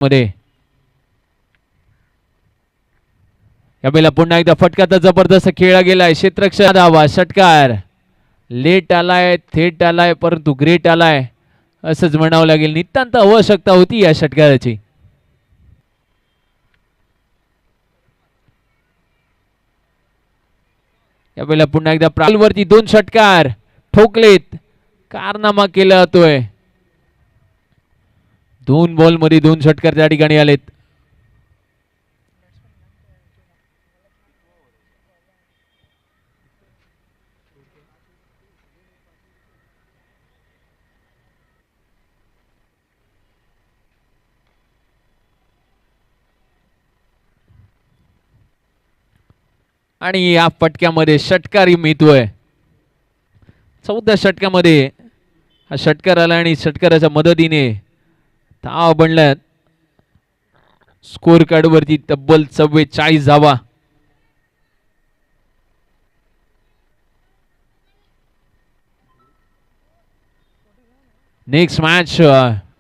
मध्ये यावेळेला पुन्हा एकदा फटका जबरदस्त खेळला गेलाय. क्षेत्ररक्षण धावा, षटकार लेट आलाय, थेट आलाय, परंतु ग्रेट आलाय असंच म्हणावं लागेल. नितांत आवश्यकता होती या षटकाराची. यावेळेला पुन्हा एकदा प्रालवरती 2 षटकार ठोकलेत, कारनामा केला जातोय. 2 बॉल मध्ये 2 षटकार त्या ठिकाणी आलेत. आणि या फटक्यामध्ये षटकारी मिळतोय. 14 षटकामध्ये हा षटकार आला आणि षटकाराच्या मदतीने धावा बनल्यात. स्कोर कार्ड वरती तब्बल 44 धावा. नेक्स्ट मॅच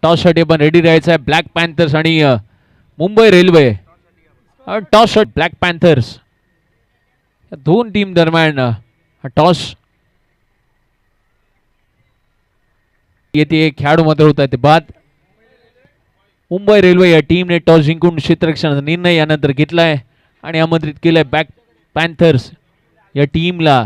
टॉस साठी पण रेडी राहायचं आहे. ब्लॅक पॅन्थर्स आणि Mumbai railway. Toss shot black Panthers या 2 टीम दरम्यान हा टॉस येथे खेळाडू मात्र होत आहे. बाद मुंबई रेल्वे या टीमने टॉस जिंकून क्षेत्ररक्षणाचा निर्णय यानंतर घेतलाय आणि आमंत्रित केलाय ब्लॅक पॅन्थर्स या टीमला.